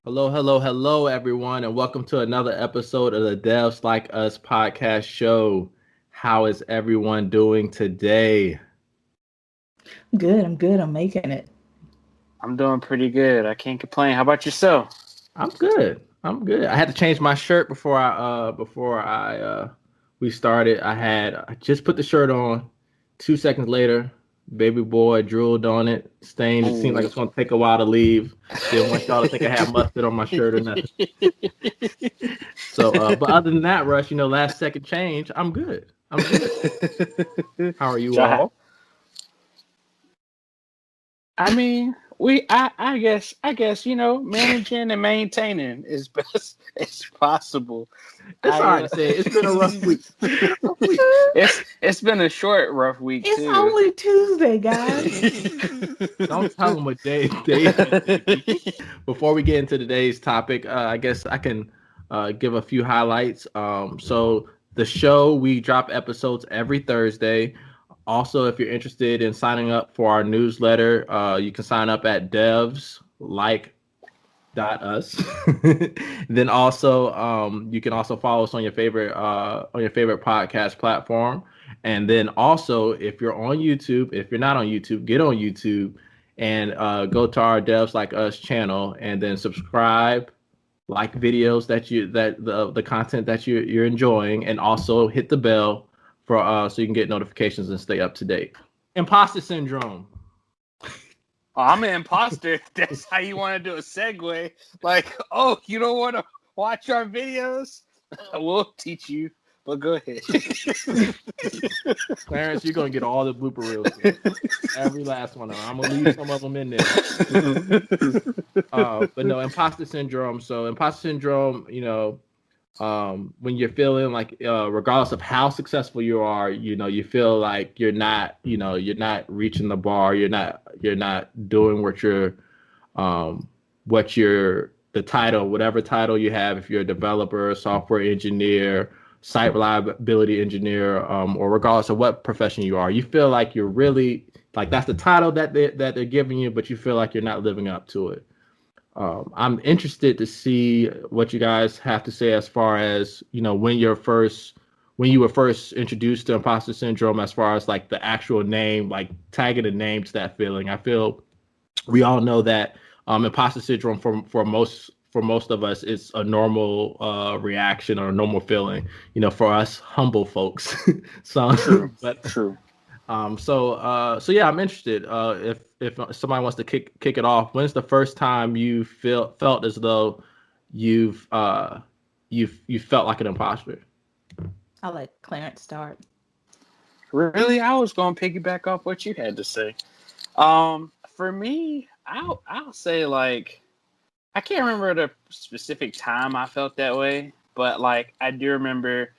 Hello, hello, hello, everyone, and welcome to another episode of the Devs Like Us podcast show. How is everyone doing today? Good. I'm good. I'm making it. I'm doing pretty good. I can't complain. How about yourself? I'm good. I'm good. I had to change my shirt before I we started. I just put the shirt on. 2 seconds later, baby boy drooled on it, stained. It seemed like Ooh. it's gonna take a while to leave. Didn't want y'all to think I had mustard on my shirt or nothing. So, but other than that, Rush, last second change, I'm good. I'm good. How are you So, all? I mean, I guess, managing and maintaining as best as possible. It's I hard to say. It's been a rough week. It's been a rough week. it's been a short, rough week It's too. only Tuesday, guys. Don't tell them what day. Before we get into today's topic, I guess I can give a few highlights. So the show, we drop episodes every Thursday. Also, if you're interested in signing up for our newsletter, you can sign up at devslike.us. Then also, you can also follow us on your favorite podcast platform. And then also, if you're on YouTube, if you're not on YouTube, get on YouTube and go to our Devs Like Us channel, and then subscribe, like videos that the content that you're enjoying, and also hit the bell for so you can get notifications and stay up to date. Imposter syndrome. Oh, I'm an imposter. That's how you want to do a segue. Like, oh, you don't want to watch our videos? We'll teach you. But go ahead. Clarence, you're gonna get all the blooper reels, every last one of them. I'm gonna leave some of them in there. But no, imposter syndrome. So imposter syndrome, when you're feeling like, regardless of how successful you are, you feel like you're not reaching the bar. You're not doing the title, whatever title you have. If you're a developer, software engineer, site reliability engineer, or regardless of what profession you are, you feel like you're really like that's the title that they're giving you, but you feel like you're not living up to it. I'm interested to see what you guys have to say as far as when you were first introduced to imposter syndrome, as far as like the actual name, like tagging a name to that feeling. I feel we all know that imposter syndrome for most of us is a normal reaction or a normal feeling. For us humble folks. So, True. but True. so yeah, I'm interested. If somebody wants to kick it off, when's the first time you felt as though you felt like an imposter? I'll let Clarence start. Really, I was going to piggyback off what you had to say. For me, I'll say like I can't remember the specific time I felt that way, but like I do remember,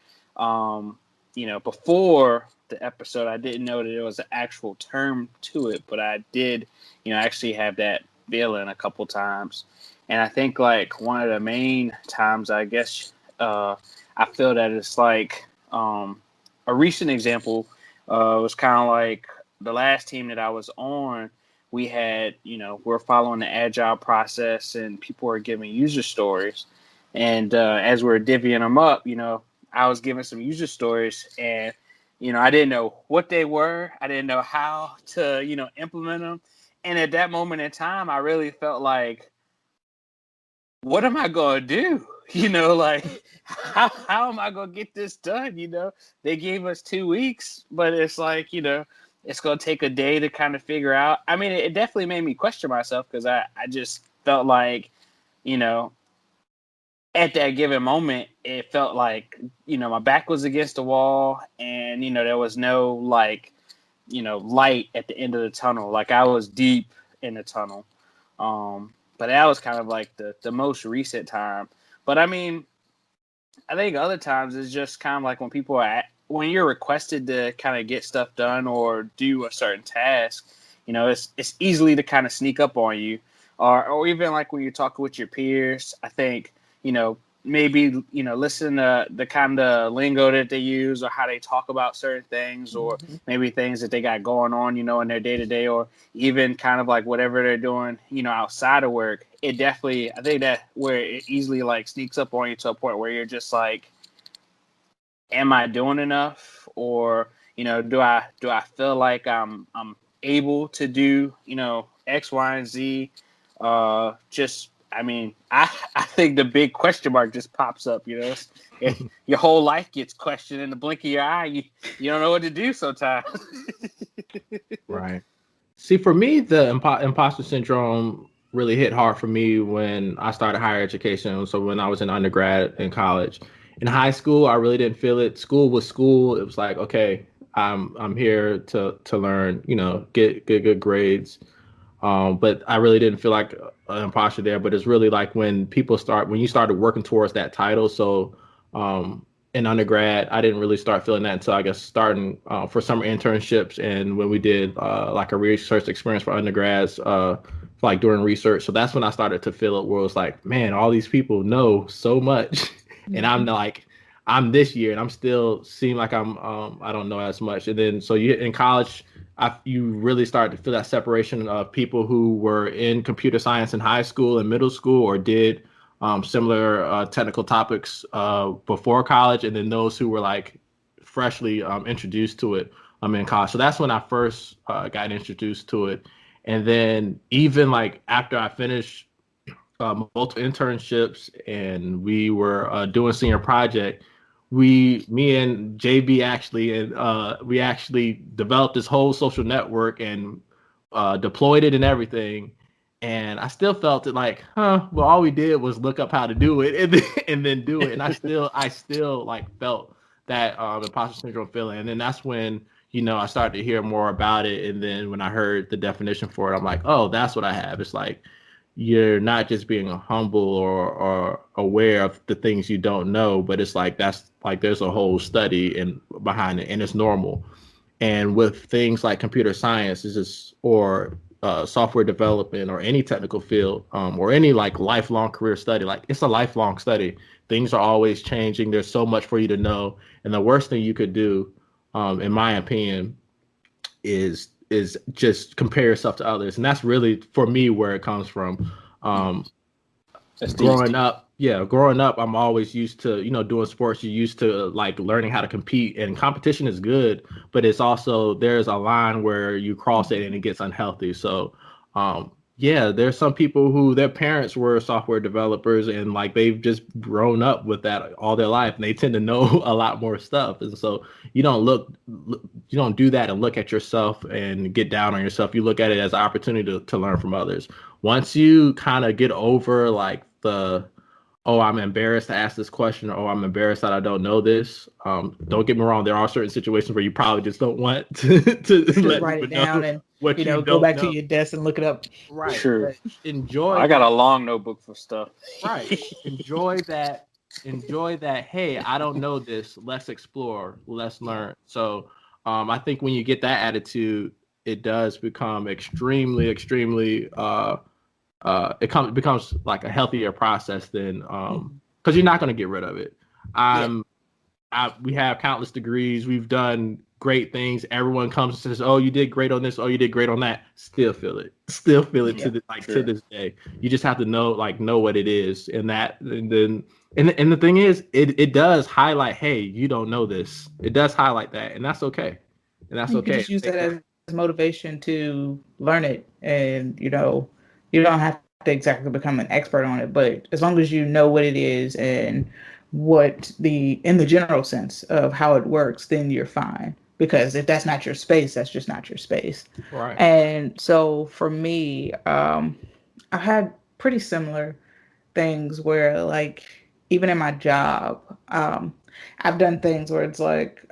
before the episode, I didn't know that there was an actual term to it, but I did, actually have that feeling a couple times, and I think like one of the main times, I guess, I feel that it's like a recent example was kind of like the last team that I was on. We had, we're following the agile process and people were giving user stories. And as we're divvying them up, I was giving some user stories and, I didn't know what they were. I didn't know how to, implement them. And at that moment in time, I really felt like, what am I going to do? Like, how am I going to get this done? They gave us 2 weeks, but it's like, it's going to take a day to kind of figure out. I mean, it definitely made me question myself because I just felt like, at that given moment, it felt like, my back was against the wall and, there was no like, light at the end of the tunnel. Like I was deep in the tunnel. But that was kind of like the most recent time. But I mean, I think other times it's just kind of like when you're requested to kind of get stuff done or do a certain task, it's easily to kind of sneak up on you, or even like when you're talking with your peers. I think maybe, listen to the kind of lingo that they use or how they talk about certain things, or maybe things that they got going on, in their day to day, or even kind of like whatever they're doing, outside of work. It definitely, I think that where it easily like sneaks up on you to a point where you're just like, am I doing enough? Or, do I feel like I'm able to do, X, Y, and Z? I think the big question mark just pops up, If your whole life gets questioned in the blink of your eye, you don't know what to do sometimes. Right. See, for me, the imposter syndrome really hit hard for me when I started higher education. So when I was in undergrad and college. In high school, I really didn't feel it. School was school. It was like, okay, I'm here to learn, get good grades. But I really didn't feel like an imposter there. But it's really like when you started working towards that title. So in undergrad, I didn't really start feeling that until I guess starting for summer internships, and when we did like a research experience for undergrads, like doing research. So that's when I started to feel it, where it was like, man, all these people know so much, and I'm like, I'm this year, and I'm still seem like I don't know as much. And then so you in college, you really started to feel that separation of people who were in computer science in high school and middle school, or did similar technical topics before college, and then those who were like freshly introduced to it in college. So that's when I first got introduced to it. And then even like after I finished multiple internships and we were doing senior project, me and JB we actually developed this whole social network and deployed it and everything. And I still felt it like, well, all we did was look up how to do it and then do it. And I still like felt that imposter syndrome feeling. And then that's when, I started to hear more about it. And then when I heard the definition for it, I'm like, oh, that's what I have. It's like, you're not just being humble or aware of the things you don't know, but it's like, that's like, there's a whole study behind it, and it's normal. And with things like computer science, or software development, or any technical field, or any like lifelong career study, like it's a lifelong study. Things are always changing. There's so much for you to know. And the worst thing you could do, in my opinion, is just compare yourself to others. And that's really, for me, where it comes from. Growing up, I'm always used to, doing sports. You're used to like learning how to compete, and competition is good, but it's also, there's a line where you cross it and it gets unhealthy. So, there's some people who their parents were software developers, and like they've just grown up with that all their life, and they tend to know a lot more stuff. And so you don't do that and look at yourself and get down on yourself. You look at it as an opportunity to learn from others. Once you kind of get over like oh, I'm embarrassed to ask this question, or oh, I'm embarrassed that I don't know this. Don't get me wrong, there are certain situations where you probably just don't want to let write it people down know and what you go don't back know. to your desk and look it up. Right. Sure. Enjoy. I got a long notebook for stuff. Right. Enjoy that. Enjoy that. Hey, I don't know this. Let's explore. Let's learn. So, I think when you get that attitude, it does become extremely, extremely. Becomes like a healthier process than because you're not going to get rid of it. We have countless degrees. We've done great things. Everyone comes and says, "Oh, you did great on this. Oh, you did great on that." Still feel it. Still feel it to this day. You just have to know what it is, and the thing is, it does highlight, hey, you don't know this. It does highlight that, and that's okay. And that's You okay. can just use that as motivation to learn it, and you don't have to exactly become an expert on it, but as long as you know what it is and in the general sense of how it works, then you're fine. Because if that's not your space, that's just not your space. Right. And so for me, I've had pretty similar things where, like, even in my job, I've done things where it's like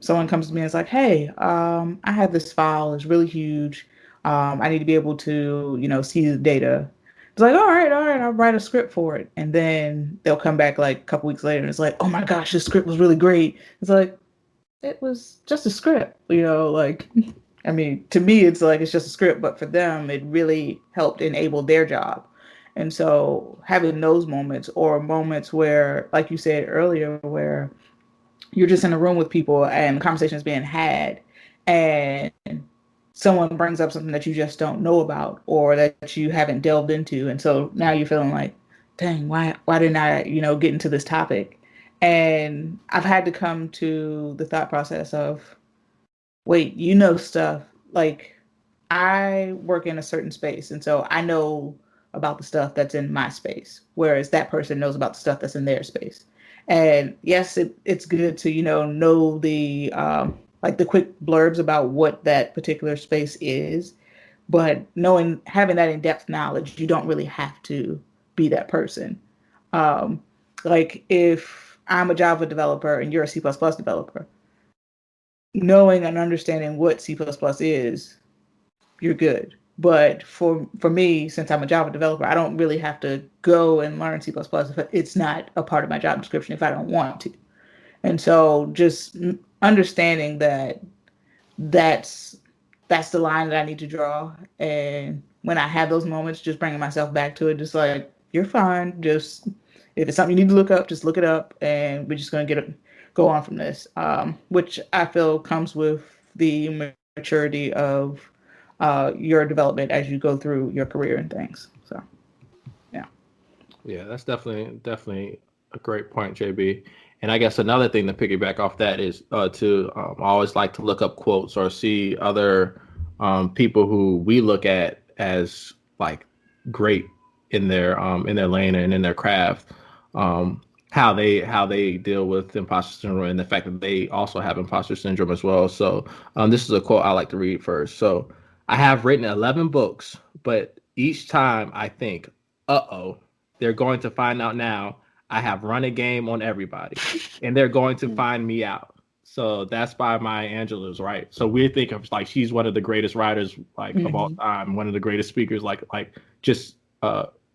someone comes to me and it's like, hey, I have this file, it's really huge. I need to be able to, see the data. It's like, all right, I'll write a script for it. And then they'll come back like a couple weeks later and it's like, oh my gosh, this script was really great. It's like, it was just a script, like, I mean, to me, it's like, it's just a script, but for them, it really helped enable their job. And so having those moments, or moments where, like you said earlier, where you're just in a room with people and the conversation is being had, and someone brings up something that you just don't know about or that you haven't delved into, and so now you're feeling like, dang, why didn't I, get into this topic? And I've had to come to the thought process of, wait, stuff. Like, I work in a certain space, and so I know about the stuff that's in my space, whereas that person knows about the stuff that's in their space. And yes, it's good to know the like the quick blurbs about what that particular space is, but having that in-depth knowledge, you don't really have to be that person. Um, like if I'm a Java developer and you're a C++ developer, knowing and understanding what C++ is, you're good. But for me, since I'm a Java developer, I don't really have to go and learn C++ if it's not a part of my job description if I don't want to. And so just understanding that that's that's the line that I need to draw. And when I have those moments, just bringing myself back to it, just like, you're fine. Just if it's something you need to look up, just look it up, and we're just gonna go on from this. Which I feel comes with the maturity of your development as you go through your career and things. So, yeah. Yeah, that's definitely a great point, JB. And I guess another thing to piggyback off that is to always like to look up quotes or see other people who we look at as like great in their lane and in their craft. How they deal with imposter syndrome and the fact that they also have imposter syndrome as well. So this is a quote I like to read first. So I have written 11 books, but each time I think, uh-oh, they're going to find out now. I have run a game on everybody, and they're going to find me out. So that's by Maya Angelou's, right? So we think of like she's one of the greatest writers like of all Mm-hmm. time, one of the greatest speakers, like just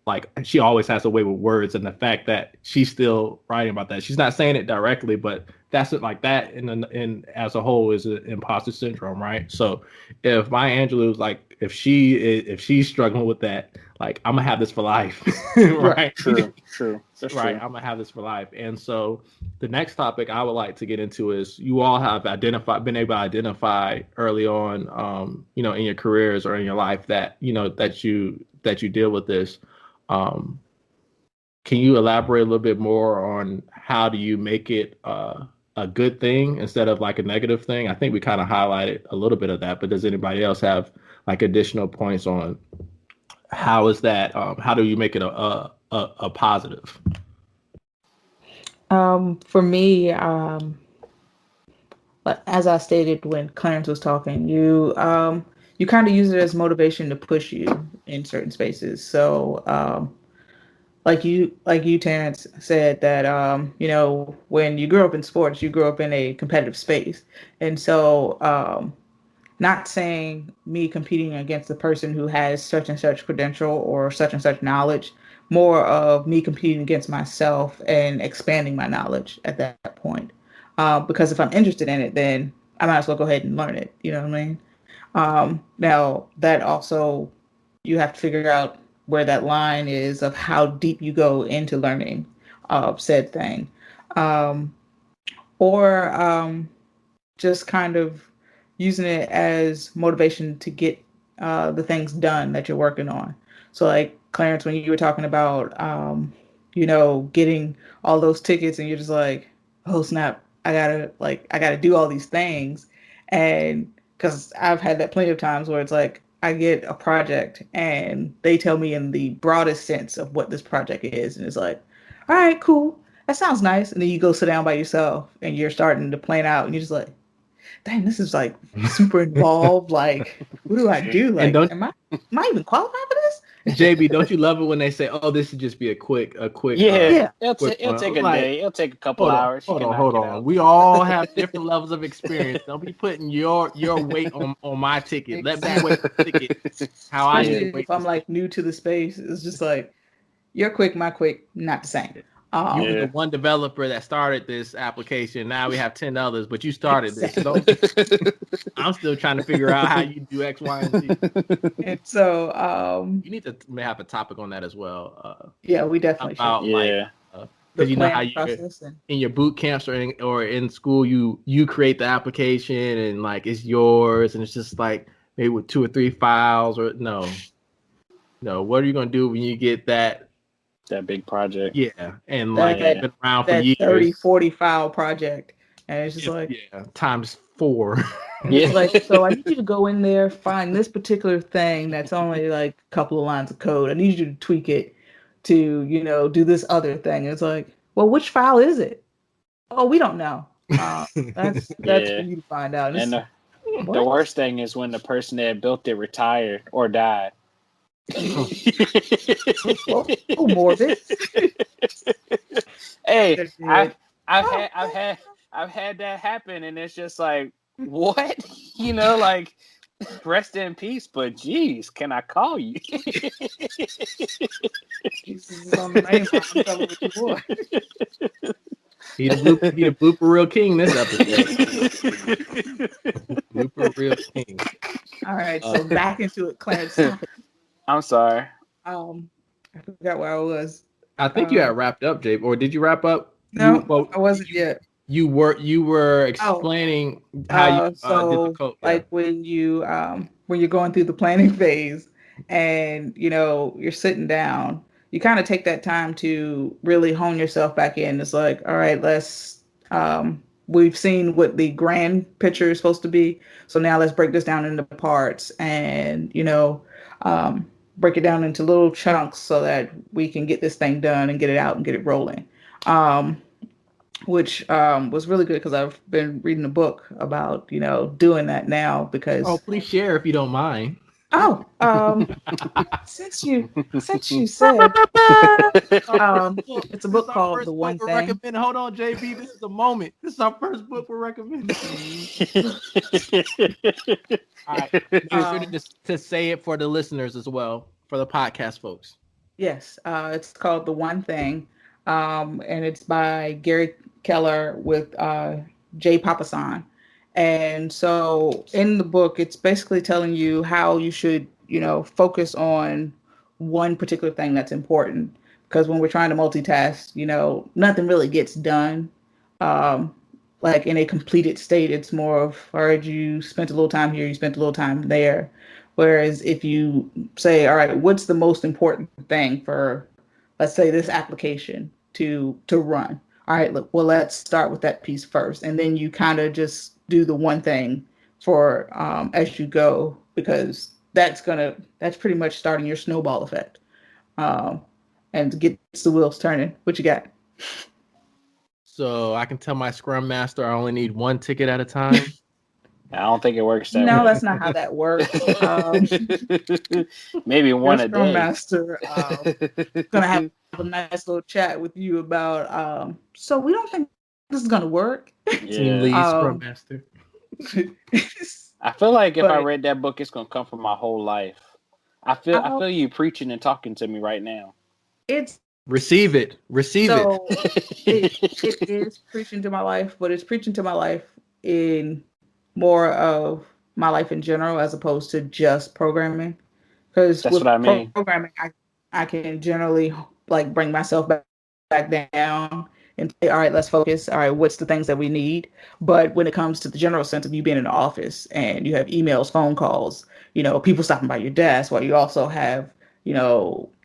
like she always has a way with words, and the fact that she's still writing about that. She's not saying it directly, but that's it like that in as a whole is an imposter syndrome, right? So if Maya Angelou's like if she's struggling with that, like I'm gonna have this for life, Right. right? True. That's Right, true. I'm gonna have this for life. And so the next topic I would like to get into is you all have been able to identify early on, in your careers or in your life that that you deal with this. Um, can you elaborate a little bit more on how do you make it a good thing instead of like a negative thing? I think we kind of highlighted a little bit of that, but does anybody else have like additional points on how is that? How do you make it a positive? For me, but as I stated when Clarence was talking, you kind of use it as motivation to push you in certain spaces. So, like you, Terrence said that when you grew up in sports, you grew up in a competitive space, and so not saying me competing against the person who has such and such credential or such and such knowledge, more of me competing against myself and expanding my knowledge at that point. Because if I'm interested in it, then I might as well go ahead and learn it. You know what I mean? Now that also you have to figure out where that line is of how deep you go into learning said thing, um, or just kind of using it as motivation to get the things done that you're working on. So, like Clarence, when you were talking about, getting all those tickets, and you're just like, oh snap, I gotta do all these things, and because I've had that plenty of times where it's like I get a project and they tell me in the broadest sense of what this project is, and it's like, all right, cool. That sounds nice. And then you go sit down by yourself and you're starting to plan out and you're just like, dang, this is like super involved. Like, what do I do? And Like, don't am I even qualified for this? JB, don't you love it when they say, "Oh, this should just be Yeah, Yeah. it'll quick one"? take I'm a like, day. It'll take a couple hold on, hours. You hold can on, knock hold it on. out. We all have different levels of experience. Don't be putting your weight on my ticket. Let me weight the Exactly. ticket how I need Yeah. to Especially weight if I'm this ticket. like new to the space. It's just like, you're quick, my quick, not the same. You were Yeah. the one developer that started this application. Now we have 10 others, but you started this. So I'm still trying to figure out how you do X, Y, and Z. And so, You need to have a topic on that as well. yeah, we definitely About should. like, Yeah. The because you know how planning you process and in your boot camps or in school you create the application and like it's yours and it's just like maybe with 2 or 3 files or no. What are you gonna do when you get that? That big project. Yeah, and like Yeah. it's been around for that years. 30, 40 file project. And it's just like, Yeah, times 4. and it's like, so I need you to go in there, find this particular thing that's only like a couple of lines of code. I need you to tweak it to, do this other thing. It's like, well, which file is it? Oh, we don't know. That's Yeah. for you to find out. And It's, the what? worst thing is when the person that built it retired or died. Oh, morbid. Hey, I've had that happen, and it's just like, what? Like, rest in peace. But geez, can I call you? Jesus is on the main line. I'm coming with your boy. He the blooper reel king this episode. Blooper reel king. All right, so back into it, Clarence. I'm sorry. I forgot where I was. I think you had wrapped up, Jay, or did you wrap up? No, I wasn't yet. You were explaining how you so difficult. like when you're going through the planning phase and you're sitting down, you kind of take that time to really hone yourself back in. It's like, all right, let's we've seen what the grand picture is supposed to be, so now let's break this down into parts and break it down into little chunks so that we can get this thing done and get it out and get it rolling. Which was really good because I've been reading a book about, doing that now because. Oh, please share if you don't mind. Oh, since you said, it's a book called The One Thing. Hold on, JB, this is the moment. This is our first book we're recommending. All right, make sure to say it for the listeners as well, for the podcast folks. Yes, it's called The One Thing, and it's by Gary Keller with Jay Papasan. And so in the book, it's basically telling you how you should, focus on one particular thing that's important. Because when we're trying to multitask, nothing really gets done. Like in a completed state, it's more of, all right, you spent a little time here, you spent a little time there. Whereas if you say, all right, what's the most important thing for, let's say, this application to run? All right, look, well, let's start with that piece first. And then you kind of just do the one thing for as you go, because that's pretty much starting your snowball effect. And gets the wheels turning. What you got? So I can tell my Scrum Master I only need one ticket at a time. I don't think it works that way. No, that's not how that works. Maybe one a Scrum day. Master gonna have a nice little chat with you about. So we don't think this is gonna work. Team lead, Scrum Master. I feel like if I But- read that book, it's gonna come from my whole life. I feel you preaching and talking to me right now. It's Receive it. Receive so it is preaching to my life, but it's preaching to my life in more of my life in general as opposed to just programming. Because That's with what I mean. programming, I can generally like bring myself back down and say, all right, let's focus. All right, what's the things that we need? But when it comes to the general sense of you being in the office and you have emails, phone calls, people stopping by your desk, while you also have,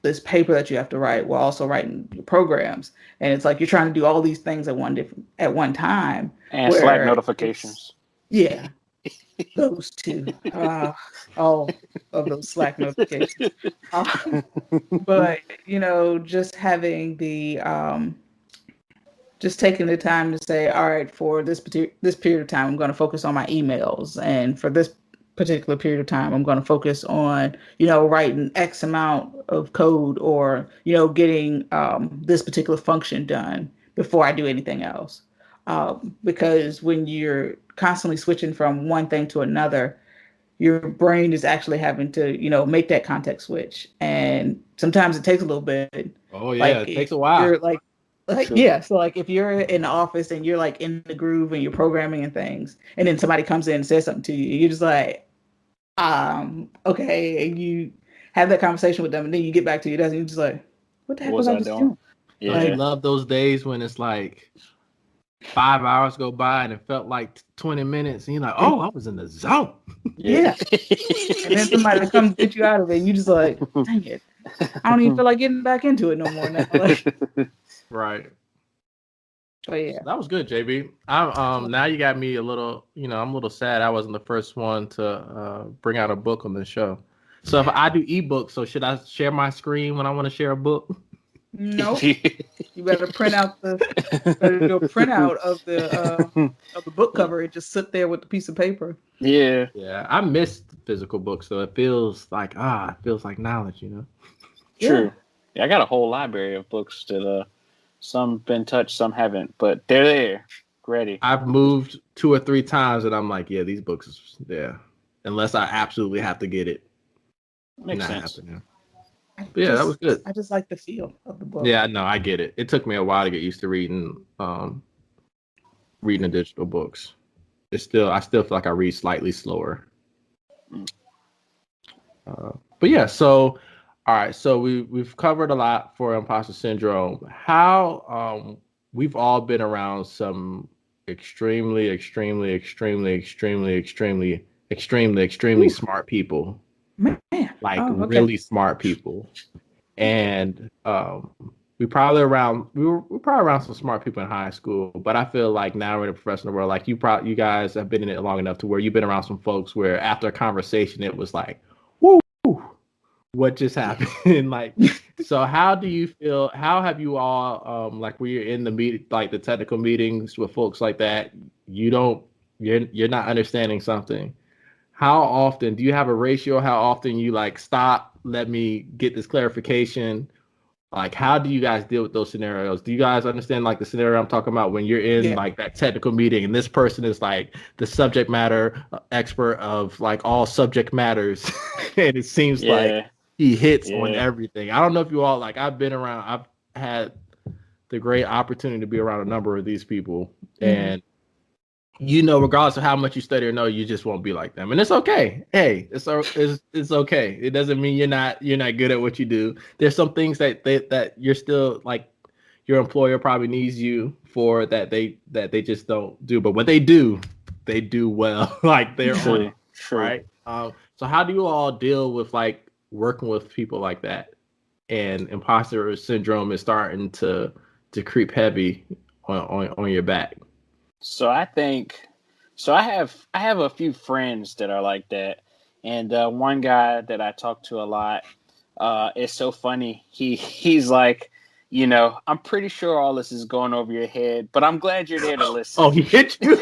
this paper that you have to write while also writing your programs. And it's like you're trying to do all these things at one time. And Slack notifications. Yeah. Those two. All of those Slack notifications. But, just having the just taking the time to say, all right, for this period of time, I'm going to focus on my emails. And for this particular period of time, I'm going to focus on, writing X amount of code or, getting this particular function done before I do anything else. Because when you're constantly switching from one thing to another, your brain is actually having to, make that context switch. And sometimes it takes a little bit. Oh, yeah. It takes a while. You're like, Like, True. yeah, so like if you're in the office and you're like in the groove and you're programming and things, and then somebody comes in and says something to you, you're just like, okay, and you have that conversation with them, and then you get back to your desk and you're just like, what the What heck was was I I just doing? doing? Don't you Yeah. love those days when it's like 5 hours go by and it felt like 20 minutes and you're like, oh, I was in the zone. Yeah. And then somebody comes get you out of it, and you just like, dang it, I don't even feel like getting back into it no more now. Like, Right. but yeah, That was good, JB. I'm now you got me a little, I'm a little sad I wasn't the first one to bring out a book on this show. So if I do ebooks, so should I share my screen when I want to share a book? nope. You better better do a printout of the book cover and just sit there with the piece of paper. Yeah. Yeah, I missed physical books, so it feels like knowledge, Yeah. True. Yeah, I got a whole library of books that some been touched, some haven't, but they're there, ready. I've moved 2 or 3 times and I'm like, yeah, these books, yeah. Unless I absolutely have to get it. Makes Not sense. happening. But yeah, that was good. I just like the feel of the book. Yeah, no, I get it. It took me a while to get used to reading the digital books. I still feel like I read slightly slower. But yeah, so all right, so we've covered a lot for imposter syndrome. How we've all been around some extremely, extremely, extremely, extremely, extremely, extremely, extremely smart people, Man. like Oh, okay. really smart people, and we were probably around some smart people in high school, but I feel like now we're in the professional world, like you guys have been in it long enough to where you've been around some folks where after a conversation it was like, whoo, what just happened? Like, so how do you feel? How have you all like when you're in the meet, like the technical meetings with folks like that, you're not understanding something. How often do you have a ratio? How often you like stop, let me get this clarification? Like, how do you guys deal with those scenarios? Do you guys understand like the scenario I'm talking about when you're in Yeah. like that technical meeting and this person is like the subject matter expert of like all subject matters, and it seems like Yeah. he hits on Yeah. everything. I don't know if you all like. I've had the great opportunity to be around a number of these people, and regardless of how much you study or know, you just won't be like them, and it's okay. Hey, it's okay. It doesn't mean you're not good at what you do. There's some things that you're still like your employer probably needs you for that they just don't do, but what they do well. Like they're on True. it, True. right? So how do you all deal with like working with people like that? And imposter syndrome is starting to creep heavy on your back. So I have a few friends that are like that, and one guy that I talk to a lot is so funny. He's like, I'm pretty sure all this is going over your head, but I'm glad you're there to listen. Oh, he hit you.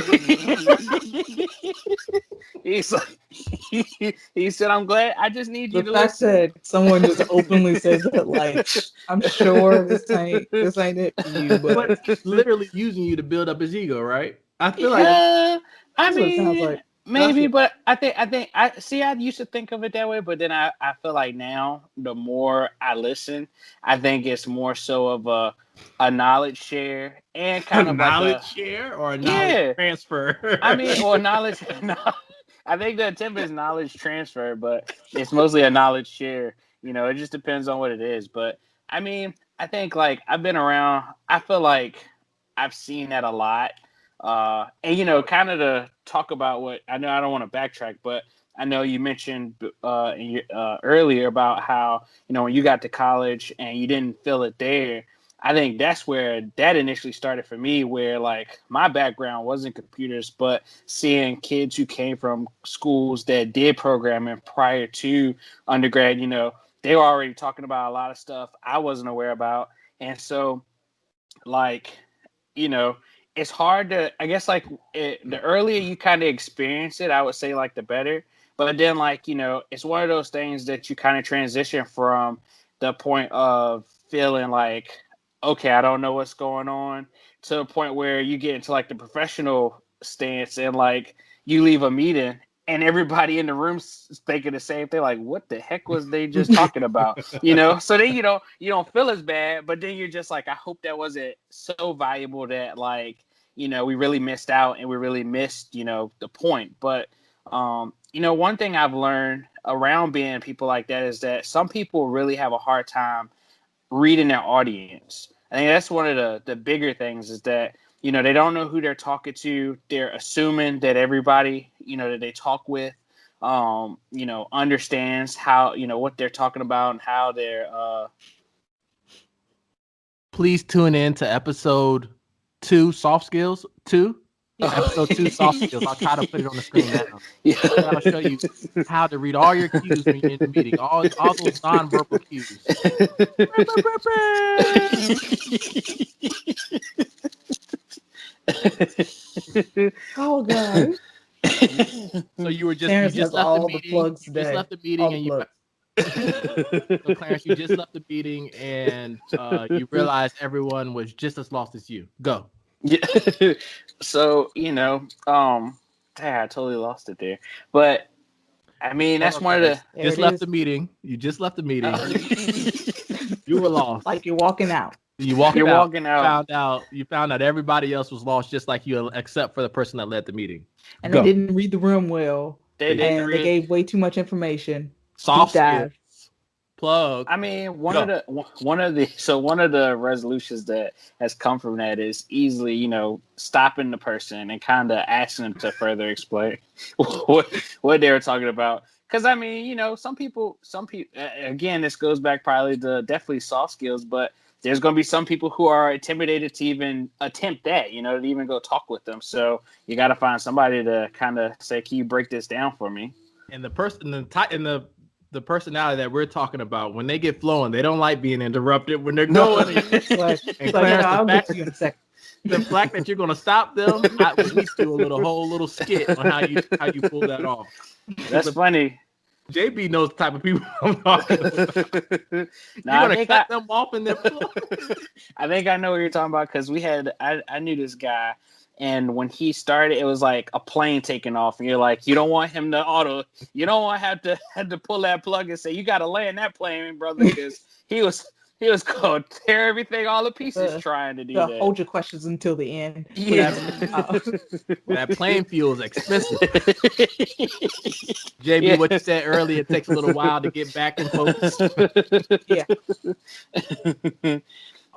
He's like, he said, I'm glad. I just need you The to fact listen. that someone just openly says that, like, I'm sure this ain't it for you, But but he's literally using you to build up his ego, right? I feel like Yeah, I that's what it sounds mean, like. maybe, but I see. I used to think of it that way, but then I feel like now the more I listen, I think it's more so of a knowledge share and a kind of like knowledge a share or a knowledge yeah. transfer. I mean, or knowledge. No, I think the attempt is knowledge transfer, but it's mostly a knowledge share. It just depends on what it is. But I mean, I think like I've been around. I feel like I've seen that a lot. And kind of to talk about what I know, I don't want to backtrack, but I know you mentioned earlier about how when you got to college and you didn't feel it there. I think that's where that initially started for me, where like my background wasn't computers, but seeing kids who came from schools that did programming prior to undergrad, they were already talking about a lot of stuff I wasn't aware about. And so like, it's hard to, I guess like the earlier you kind of experience it, I would say like the better. But then like, it's one of those things that you kind of transition from the point of feeling like, okay, I don't know what's going on, to a point where you get into like the professional stance and like you leave a meeting and everybody in the room thinking the same thing, like, what the heck was they just talking about? You know, so then you don't feel as bad, but then you're just like, I hope that wasn't so valuable that, like, you know, we really missed out and we really missed, you know, the point. But you know, one thing I've learned around being people like that is that some people really have a hard time reading their audience. I think that's one of the bigger things is that, you know, they don't know who they're talking to. They're assuming that everybody, you know, that they talk with, you know, understands how, you know, what they're talking about and how they're. Please tune in to episode 2, Soft Skills 2. Episode 2, Soft Skills. I'll try to put it on the screen now. Yeah. That'll show you how to read all your cues when you're in the meeting, all those non-verbal cues. Oh God. So you Terrence just has left all the the meeting. plugs You just today. left the meeting All and the you. plugs. So Clarence, you just left the meeting and you realized everyone was just as lost as you. Go. Yeah. So, you know, I totally lost it there. But I mean, that's one of the. There Just it left is. the meeting. You just left the meeting. You were lost. Like you're walking out. You're walking out. You found out everybody else was lost, just like you, except for the person that led the meeting. And Go. they didn't read the room well. They didn't and read. they gave way too much information. Soft Deep dive. skills. Plug. I mean, one of the resolutions that has come from that is easily, you know, stopping the person and kind of asking them to further explain what they were talking about. Because I mean, you know, some people, again, this goes back probably to definitely soft skills, but there's going to be some people who are intimidated to even attempt that, you know, to even go talk with them. So you got to find somebody to kind of say, "Can you break this down for me?" And the person, the personality that we're talking about, when they get flowing, they don't like being interrupted when they're going. I'll get to you in a second. The fact that you're going to stop them, we need to do a whole little skit on how you pull that off. That's funny. JB knows the type of people I'm talking about. You're going to cut them off in their flow. I think I know what you're talking about because I knew this guy. And when he started, it was like a plane taking off, and you're like, you don't want him to you don't want to have to pull that plug and say, you got to land that plane, brother, because he was going to tear everything all to pieces trying to do that. Hold your questions until the end. Yeah. That plane fuel is expensive. JB, what you said earlier, it takes a little while to get back in focus. Yeah.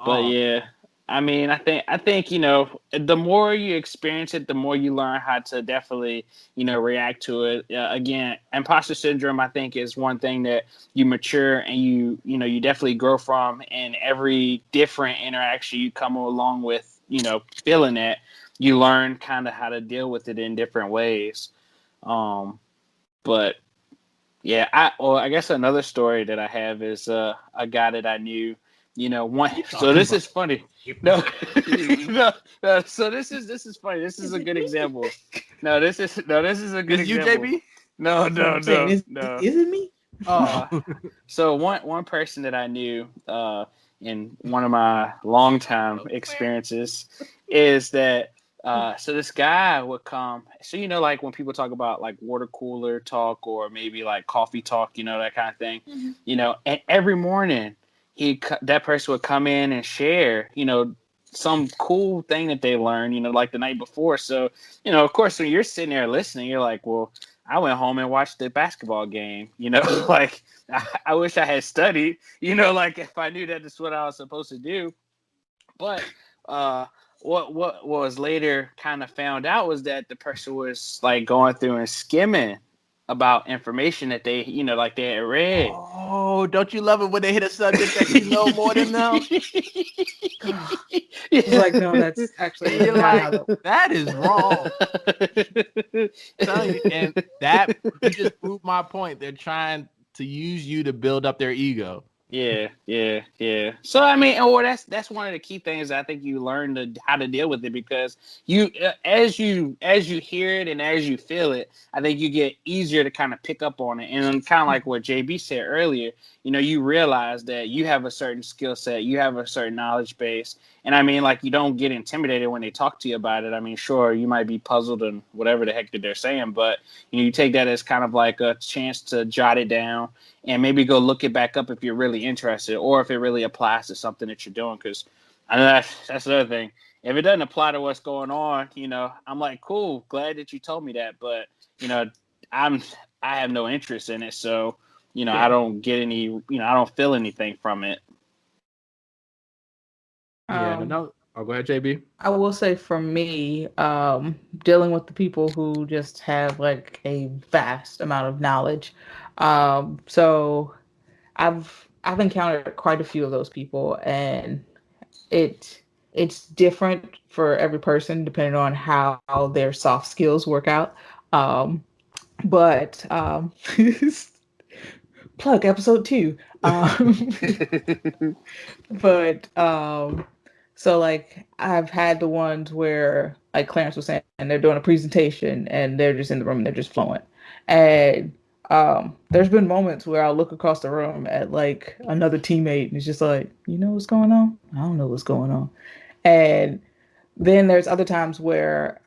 But yeah. I mean, I think, you know, the more you experience it, the more you learn how to definitely, you know, react to it. Again, imposter syndrome, I think, is one thing that you mature and you definitely grow from. And every different interaction you come along with, you know, feeling that, you learn kind of how to deal with it in different ways. But yeah, I guess another story that I have is a guy that I knew. You know, so this is funny. No. So this is funny. This is a good example. This is a good example. You, JB? No. Is it me? So one person that I knew in one of my longtime experiences is that so this guy would come. So, you know, like when people talk about like water cooler talk or maybe like coffee talk, you know, that kind of thing, you know, and every morning that person would come in and share, you know, some cool thing that they learned, you know, like the night before. So, you know, of course, when you're sitting there listening, you're like, well, I went home and watched the basketball game, you know, like I wish I had studied, you know, like if I knew that that's what I was supposed to do. But what was later kind of found out was that the person was like going through and skimming about information that they, you know, like they had read. Oh, don't you love it when they hit a subject that you know more than them? It's like, no, that's actually you're like, that is wrong. And that you just proved my point. They're trying to use you to build up their ego. Yeah. So I mean, or that's one of the key things I think you learn how to deal with it, because you as you hear it and as you feel it, I think you get easier to kind of pick up on it. And kind of like what JB said earlier, you realize that you have a certain skill set, you have a certain knowledge base, and I mean, like, you don't get intimidated when they talk to you about it. I mean, sure, you might be puzzled and whatever the heck that they're saying, but you take that as kind of like a chance to jot it down and maybe go look it back up if you're really interested, or if it really applies to something that you're doing. Because I know that's the other thing. If it doesn't apply to what's going on, I'm like, cool, glad that you told me that, but I have no interest in it, so I don't get any, I don't feel anything from it. Yeah, no. Oh, go ahead, JB. I will say for me, dealing with the people who just have like a vast amount of knowledge. So I've encountered quite a few of those people, and it's different for every person depending on how their soft skills work out. But plug episode 2. But so like I've had the ones where, like Clarence was saying, and they're doing a presentation and they're just in the room and they're just flowing. And there's been moments where I'll look across the room at like another teammate and it's just like, you know what's going on? I don't know what's going on. And then there's other times where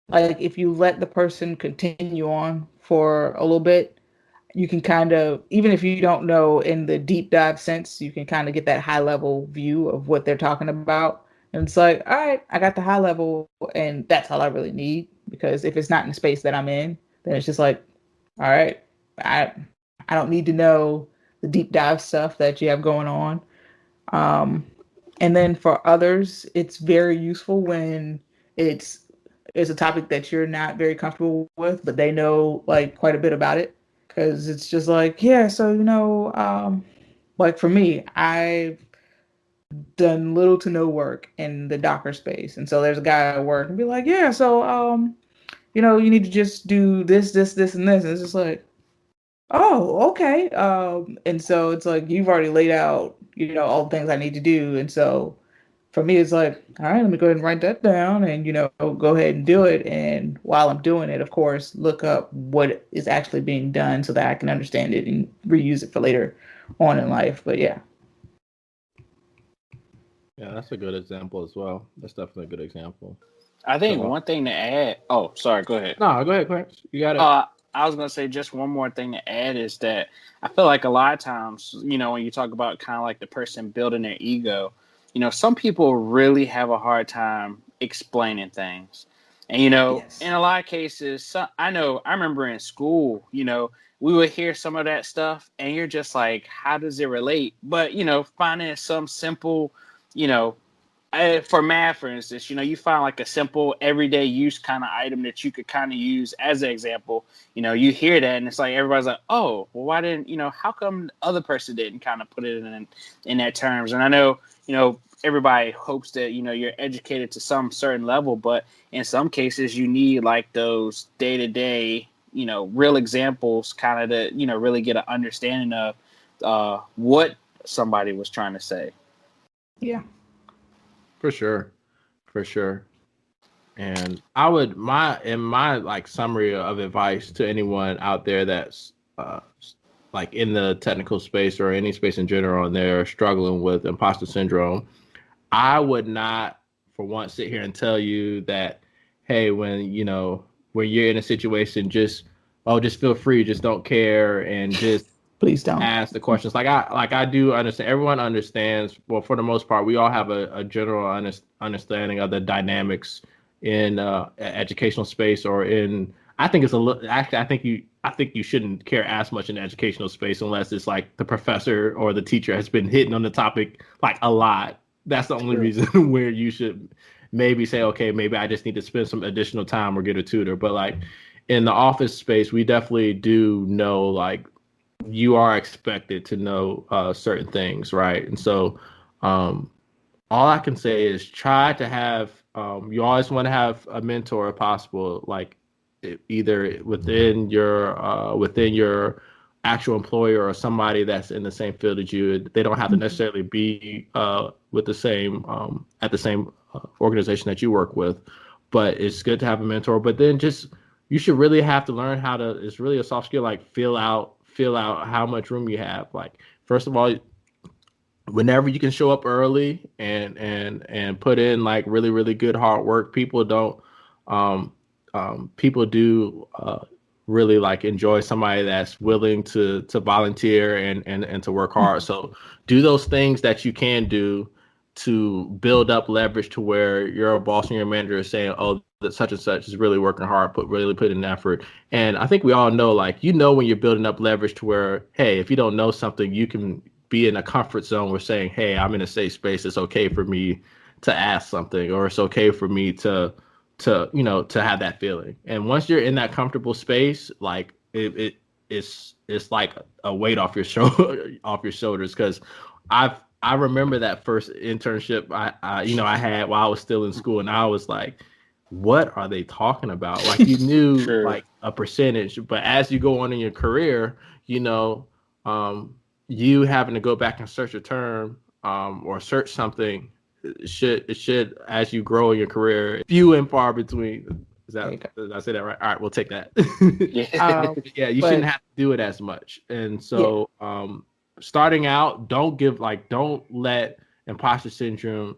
like if you let the person continue on for a little bit, you can kind of, even if you don't know in the deep dive sense, you can kind of get that high level view of what they're talking about. And it's like, all right, I got the high level, and that's all I really need. Because if it's not in the space that I'm in, then it's just like, all right, I I don't need to know the deep dive stuff that you have going on. Um, and then for others, it's very useful when it's it's a topic that you're not very comfortable with, but they know like quite a bit about it. Because it's just like, yeah, so like for me, I've done little to no work in the Docker space, and so there's a guy at work and be like, yeah, so you need to just do this, and this, and it's just like, oh, okay. And so it's like you've already laid out, all the things I need to do, and so for me, it's like, all right, let me go ahead and write that down and, go ahead and do it. And while I'm doing it, of course, look up what is actually being done so that I can understand it and reuse it for later on in life. But yeah. Yeah, that's a good example as well. That's definitely a good example. I think one thing to add. Oh, sorry. Go ahead. No, go ahead, Clarence. You got it. I was going to say just one more thing to add is that I feel like a lot of times, when you talk about kind of like the person building their ego, some people really have a hard time explaining things. And, Yes. in a lot of cases, I remember in school, we would hear some of that stuff and you're just like, how does it relate? But, finding some simple, for math, for instance, you find like a simple everyday use kind of item that you could kind of use as an example. You hear that and it's like everybody's like, oh, well, why didn't how come the other person didn't kind of put it in that terms? And I know everybody hopes that you're educated to some certain level, but in some cases you need like those day to day real examples kind of to really get an understanding of what somebody was trying to say. Yeah. For sure. And I would my like summary of advice to anyone out there that's like in the technical space or any space in general and they're struggling with imposter syndrome, I would not for once sit here and tell you that, hey, when you're in a situation, just feel free, just don't care, and just Please don't ask the questions. I do understand. Everyone understands. Well, for the most part, we all have a general understanding of the dynamics in educational space or in. I think it's a little. Actually, I think you shouldn't care as much in the educational space unless it's like the professor or the teacher has been hitting on the topic like a lot. That's the only reason where you should maybe say, okay, maybe I just need to spend some additional time or get a tutor. But like in the office space, we definitely do know like you are expected to know certain things, right? And so all I can say is try to have you always want to have a mentor if possible, like either within your actual employer or somebody that's in the same field as you. They don't have to necessarily be with the same at the same organization that you work with, but it's good to have a mentor. But then just you should really have to learn how to. It's really a soft skill, like feel out how much room you have. Like first of all, whenever you can show up early and put in like really good hard work, people don't people do really like enjoy somebody that's willing to volunteer and to work hard. So do those things that you can do to build up leverage to where your boss and your manager is saying, oh, that such and such is really working hard, really put in effort. And I think we all know, like, when you're building up leverage to where, hey, if you don't know something, you can be in a comfort zone where saying, hey, I'm in a safe space. It's okay for me to ask something, or it's okay for me to have that feeling. And once you're in that comfortable space, like it's like a weight off your shoulders. Because I remember that first internship I had while I was still in school, and I was like, what are they talking about? Like you knew Sure. like a percentage, but as you go on in your career, you having to go back and search a term or search something, it should as you grow in your career, few and far between. Did I say that right? All right, we'll take that. Yeah, you shouldn't have to do it as much. And so starting out, don't let imposter syndrome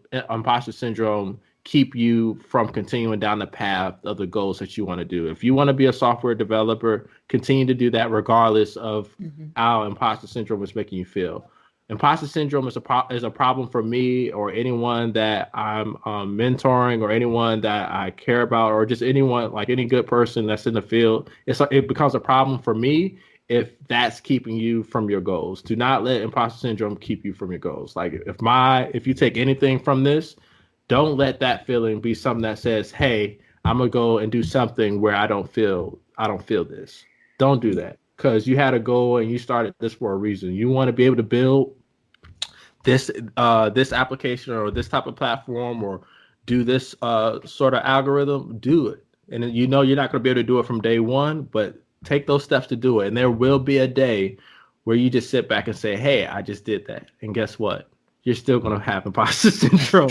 keep you from continuing down the path of the goals that you want to do. If you want to be a software developer, continue to do that regardless of how imposter syndrome is making you feel. Imposter syndrome is a problem for me or anyone that I'm mentoring or anyone that I care about, or just anyone, like any good person that's in the field. It becomes a problem for me if that's keeping you from your goals. Do not let imposter syndrome keep you from your goals. Like if you take anything from this, don't let that feeling be something that says, hey, I'm gonna go and do something where I don't feel this. Don't do that, because you had a goal and you started this for a reason. You want to be able to build this application or this type of platform, or do this sort of algorithm. Do it, and you're not going to be able to do it from day one, but take those steps to do it. And there will be a day where you just sit back and say, hey, I just did that, and guess what? You're still going to have imposter syndrome.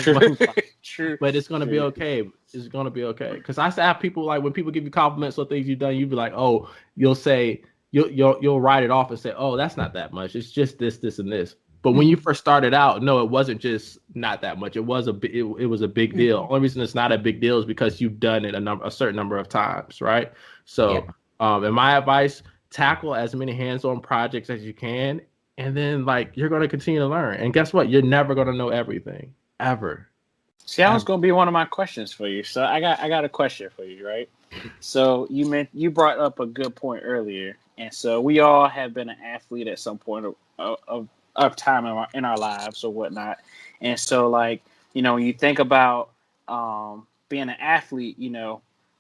True. But it's going to be okay. It's going to be okay. Because I have people, like, when people give you compliments or things you've done, you'll be like, oh, you'll say, you'll write it off and say, oh, that's not that much. It's just this and this. But when you first started out, no, it wasn't just not that much. It was a big deal. Only reason it's not a big deal is because you've done it a certain number of times, right? So, in my advice, tackle as many hands-on projects as you can, and then like you're going to continue to learn. And guess what? You're never going to know everything ever. See, that was going to be one of my questions for you. So I got a question for you, right? So you brought up a good point earlier, and so we all have been an athlete at some point of time in our lives or whatnot. And so, like, when you think about being an athlete,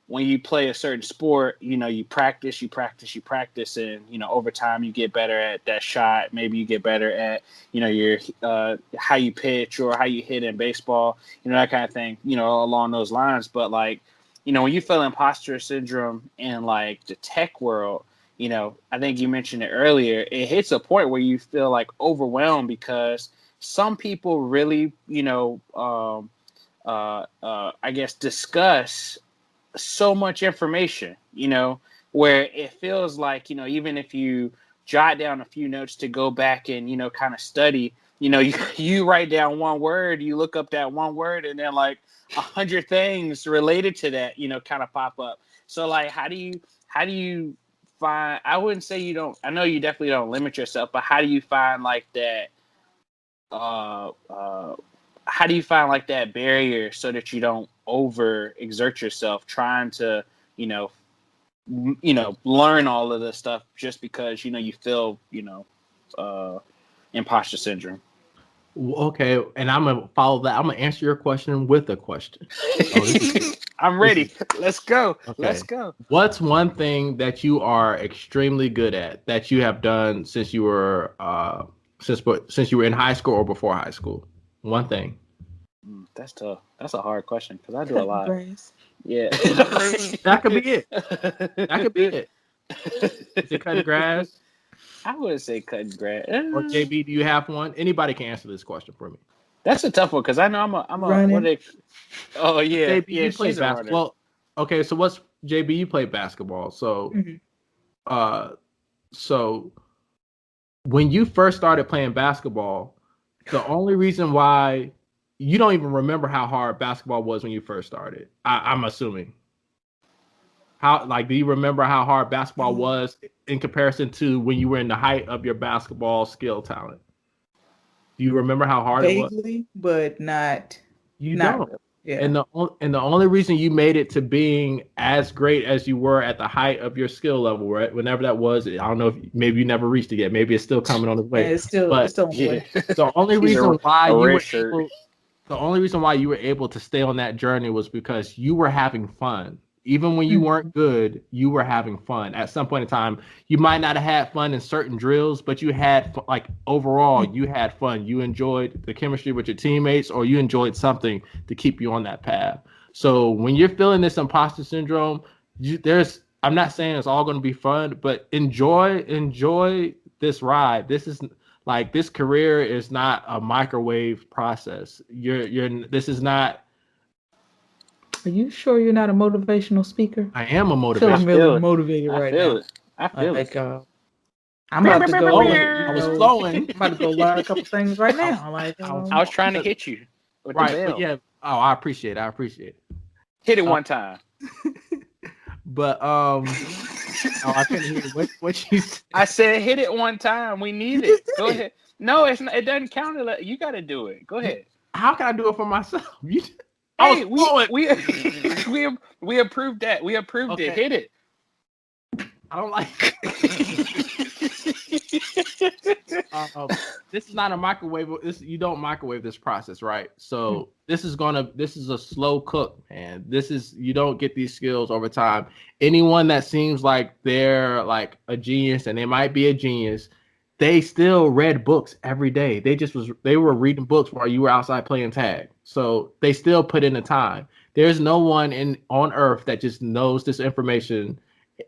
when you play a certain sport, you practice, and over time you get better at that shot. Maybe you get better at your how you pitch or how you hit in baseball, that kind of thing, along those lines. But like, when you feel imposter syndrome in like the tech world, I think you mentioned it earlier, it hits a point where you feel like overwhelmed because some people really, I guess discuss so much information, where it feels like, even if you jot down a few notes to go back and, kind of study, you write down one word, you look up that one word, and then like 100 things related to that, kind of pop up. So like, how do you find, I wouldn't say you don't, I know you definitely don't limit yourself, but how do you find like that, how do you find like that barrier so that you don't over exert yourself trying to, learn all of this stuff just because, you feel, imposter syndrome? Okay, and I'm gonna follow that. I'm gonna answer your question with a question. I'm ready. Let's go. Okay. Let's go. What's one thing that you are extremely good at that you have done since you were since you were in high school or before high school? One thing. That's tough. That's a hard question because I do a lot. Grace. Yeah. That could be it. That could be it. Is it cutting grass? I would say cutting grass. Or JB, do you have one? Anybody can answer this question for me. That's a tough one because I know I'm a Running. what they. Oh yeah, JB, yeah. you played She's a runner. basketball. Okay, so what's JB? You played basketball, so so when you first started playing basketball, the only reason why you don't even remember how hard basketball was when you first started. I'm assuming. Do you remember how hard basketball was in comparison to when you were in the height of your basketball skill talent? Do you remember how hard it was? Vaguely, but not. You not don't. really. Yeah. And the only reason you made it to being as great as you were at the height of your skill level, right? Whenever that was, I don't know if maybe you never reached it yet. Maybe it's still coming on its way. Yeah, it's still on the way. The only He's reason why a you red were shirt. the only reason why you were able to stay on that journey was because you were having fun. Even when you weren't good, you were having fun. At some point in time, you might not have had fun in certain drills, but you had overall, you had fun. You enjoyed the chemistry with your teammates, or you enjoyed something to keep you on that path. So when you're feeling this imposter syndrome, I'm not saying it's all going to be fun, but enjoy this ride. This career is not a microwave process. This is not. Are you sure you're not a motivational speaker? I am a I feel I'm motivational. really motivated right now. I feel it. I'm about to go. I was flowing. I'm about to go learn a couple things right now. I was trying to hit you with the bell. But yeah. Oh, I appreciate it. Hit it one time. But I couldn't hear what you said. I said hit it one time. We need it. Go ahead. No, it doesn't count. You got to do it. Go ahead. How can I do it for myself? We approved that. We approved it. Hit it. I don't like. This is not a microwave. You don't microwave this process, right? So this is a slow cook, man. You don't get these skills over time. Anyone that seems like they're like a genius, and they might be a genius, they still read books every day. They were reading books while you were outside playing tag. So they still put in the time. There's no one on earth that just knows this information.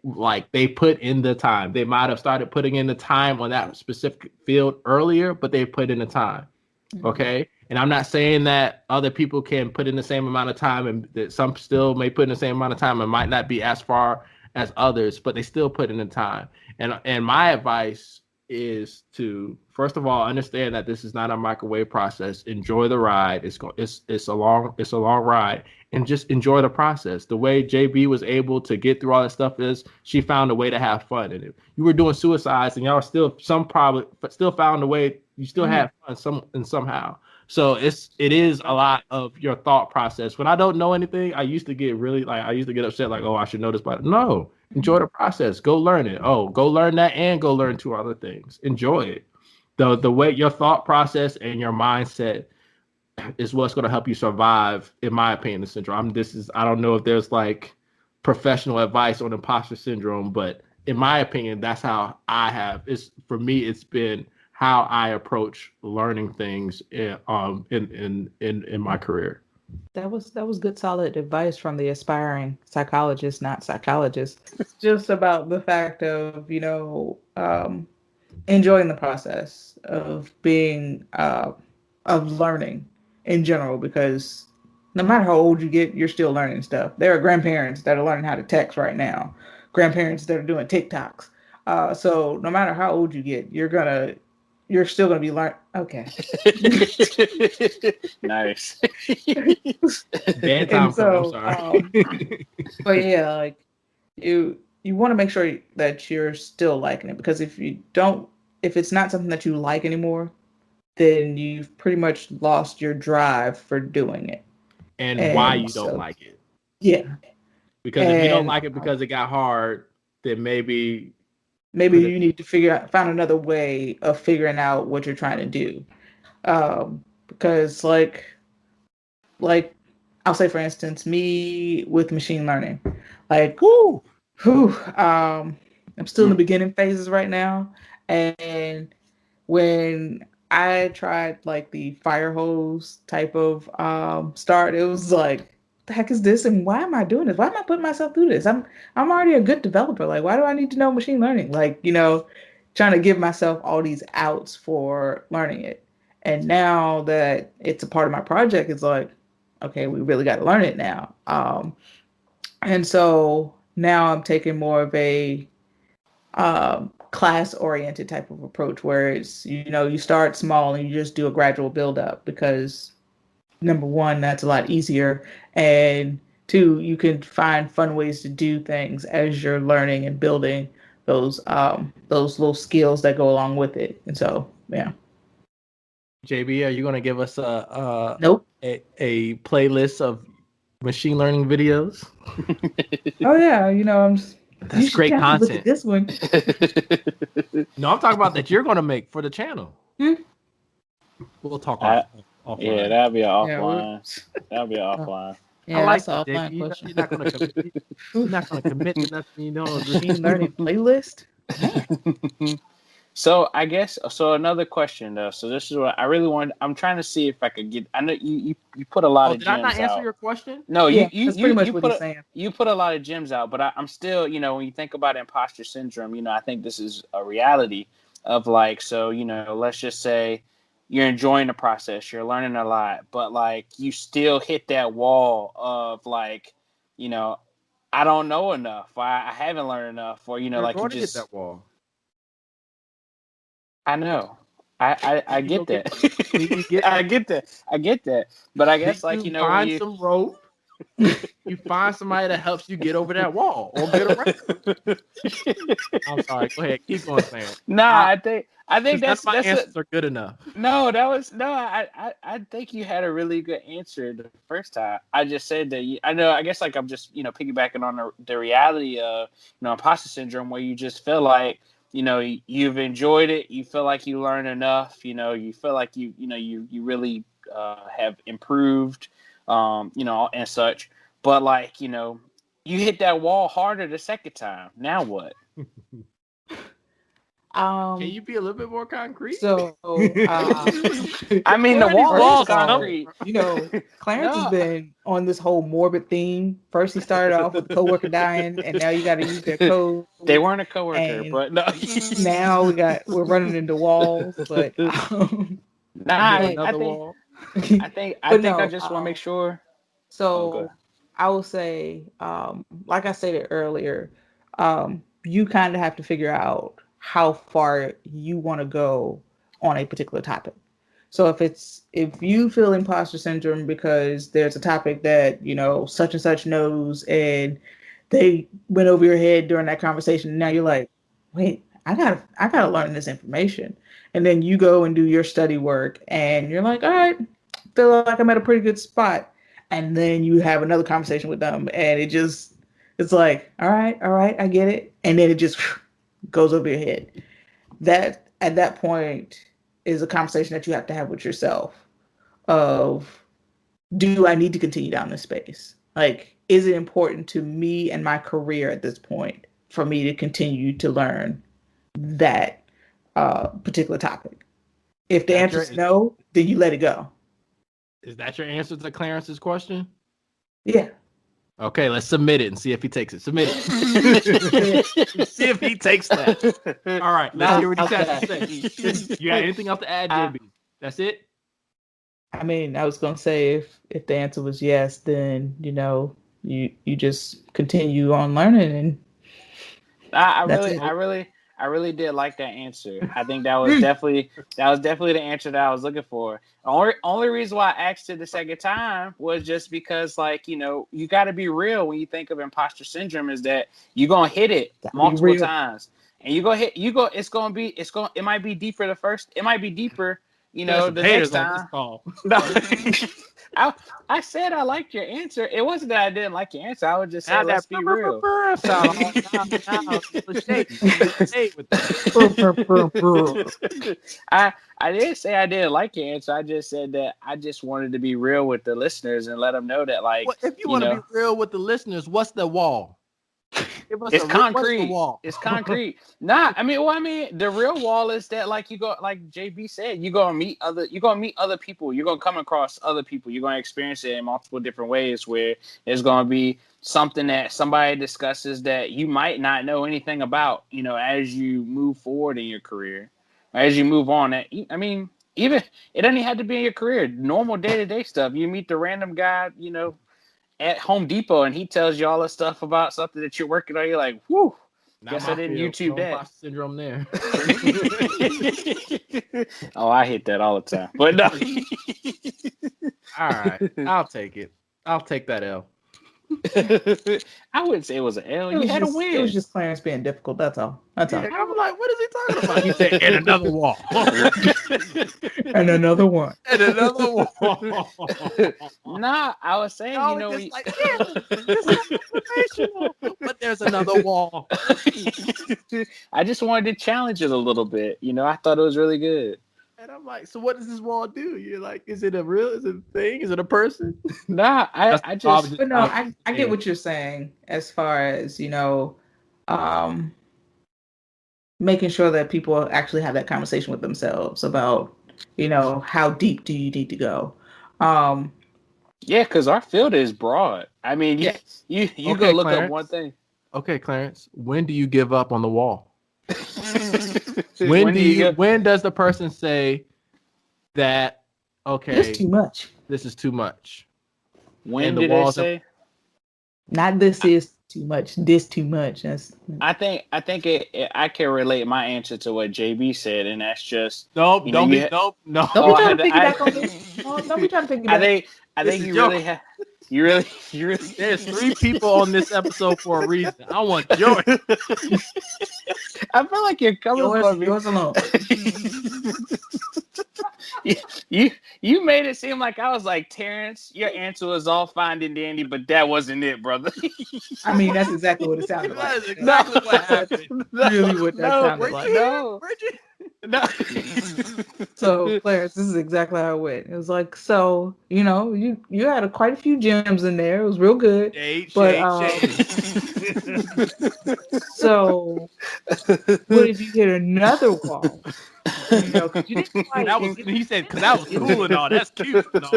Like, they put in the time. They might have started putting in the time on that specific field earlier, but they put in the time. Okay. And I'm not saying that other people can put in the same amount of time, and that some still may put in the same amount of time and might not be as far as others, but they still put in the time. And my advice is to, first of all, understand that this is not a microwave process. Enjoy the ride. It's a long ride, and just enjoy the process. The way JB was able to get through all that stuff is she found a way to have fun in it. You were doing suicides, and y'all still found a way. You still had fun somehow. So it is a lot of your thought process. When I don't know anything, I used to get upset, like, oh, I should know this, but no. Enjoy the process. Go learn it. Oh, go learn that and go learn 2 other things. Enjoy it. The way your thought process and your mindset is what's going to help you survive, in my opinion, the syndrome. I don't know if there's like professional advice on imposter syndrome, but in my opinion, that's how for me, it's been how I approach learning things in my career. That was good, solid advice from the aspiring psychologist, not psychologist. It's just about the fact of, enjoying the process of being, of learning in general, because no matter how old you get, you're still learning stuff. There are grandparents that are learning how to text right now, grandparents that are doing TikToks. So no matter how old you get, you're still going to be learning. Okay. Nice. Bad time. So, I'm sorry. But yeah, like you want to make sure that you're still liking it, because if it's not something that you like anymore, then you've pretty much lost your drive for doing it. And why you don't like it. Yeah. Because if you don't like it because it got hard, then maybe you need to find another way of figuring out what you're trying to do. Because like I'll say, for instance, me with machine learning, I'm still in the beginning phases right now. And when I tried like the fire hose type of start, it was like, the heck is this, and why am I doing this? Why am I putting myself through this? I'm already a good developer. Like, why do I need to know machine learning? Like, trying to give myself all these outs for learning it. And now that it's a part of my project, it's like, okay, we really got to learn it now. And so now I'm taking more of a class-oriented type of approach where it's, you start small and you just do a gradual build-up because, number one, that's a lot easier. And two, you can find fun ways to do things as you're learning and building those little skills that go along with it. And so, yeah. JB, are you going to give us Nope. a playlist of machine learning videos? Oh yeah, I'm just. That's great content. Look at this one. No, I'm talking about that you're going to make for the channel. We'll talk offline. Yeah, that'll be an offline. That'll be an offline. Yeah, I like that's that, offline question. You're not going to commit to nothing you don't. Machine learning playlist. So I guess another question though. So this is what I really want. I'm trying to see if I could get. I know you put a lot of gems out. Did I not answer your question? No, yeah, that's pretty much what he's saying. You put a lot of gems out, but I'm still, when you think about imposter syndrome, I think this is a reality of like, so let's just say you're enjoying the process, you're learning a lot, but like you still hit that wall of like, I don't know enough, I haven't learned enough, or like you just hit that wall. I know. I get that. I get that. But I guess like find some rope. You find somebody that helps you get over that wall or get around. I'm sorry. Go ahead. Keep going, Sam. I think that's my answers are good enough. No, I think you had a really good answer the first time. I just said that I guess like I'm just piggybacking on the reality of imposter syndrome, where you just feel like you've enjoyed it. You feel like you learned enough. You feel like you really have improved. And such. But like you hit that wall harder the second time. Now what? Can you be a little bit more concrete? So, I mean, the wall is concrete. Clarence has been on this whole morbid theme. First, he started off with a coworker dying, and now you got to use their code. They weren't a coworker, but no. Now we're running into walls, but another wall. I think I just want to make sure. So I will say, like I stated earlier, you kind of have to figure out how far you want to go on a particular topic. So if you feel imposter syndrome because there's a topic that such and such knows and they went over your head during that conversation, now you're like, wait, I gotta learn this information, and then you go and do your study work, and you're like, all right, feel like I'm at a pretty good spot, and then you have another conversation with them, and it's like, all right, I get it, and then it just goes over your head. That at that point is a conversation that you have to have with yourself of, do I need to continue down this space? Like, is it important to me and my career at this point for me to continue to learn that particular topic? If the answer is no, then you let it go. Is that your answer to Clarence's question? Yeah. Okay, let's submit it and see if he takes it. Submit it. See if he takes that. All right, let's hear what he has to say. You got anything else to add, JB? That's it? I mean, I was gonna say if the answer was yes, then you just continue on learning, and I really did like that answer. I think that was definitely the answer that I was looking for. Only reason why I asked it the second time was just because, like, you got to be real when you think of imposter syndrome, is that you're gonna hit it multiple times, and it might be deeper the first, it might be deeper, the next time. No. I said I liked your answer. It wasn't that I didn't like your answer. I would just say, let's be real. I didn't say I didn't like your answer. I just said that I just wanted to be real with the listeners and let them know that, like, if you want to be real with the listeners, what's the wall? It's concrete. What's the wall? It's concrete. Nah, I mean, the real wall is that, like, you go, like JB said, you're gonna meet other people. You're gonna come across other people. You're gonna experience it in multiple different ways. Where there's gonna be something that somebody discusses that you might not know anything about. As you move forward in your career, as you move on. I mean, even it doesn't have to be in your career. Normal day-to-day stuff. You meet the random guy, at Home Depot, and he tells you all this stuff about something that you're working on. You're like, whew. Guess I didn't YouTube that. Imposter syndrome there. Oh, I hit that all the time. But no. All right, I'll take it. I'll take that L. I wouldn't say it was an L. You had to win. It was just Clarence being difficult. That's all. That's all. I'm like, what is he talking about? He said, and another wall. And another one. And another wall. Nah, I was saying, but there's another wall. I just wanted to challenge it a little bit. I thought it was really good. And I'm like, so what does this wall do? You're like, is it a thing? Is it a person? Nah, I just. But no, I get what you're saying as far as, making sure that people actually have that conversation with themselves about, how deep do you need to go? Yeah, because our field is broad. I mean, you okay, go look Clarence. up one thing. Okay, Clarence, when do you give up on the wall? When does the person say that, okay, this is too much? This is too much. When did they say? Not this is too much. This too much. I think I can relate my answer to what JB said, and that's just nope. Don't be trying to piggyback on this. Don't be trying to piggyback. I think you really have. You really. There's 3 people on this episode for a reason. I want yours. I feel like you're coming for me. Yours alone. You made it seem like I was like, Terrence, your answer was all fine and dandy, but that wasn't it, brother. I mean, that's exactly what it sounded like. That is exactly what happened. Really what that sounded like. No. So, Clarence, this is exactly how it went. It was like, so, you had quite a few gems in there. It was real good. So, what if you hit another wall? Cause you didn't he said, because that was cool and all. That's cute. No,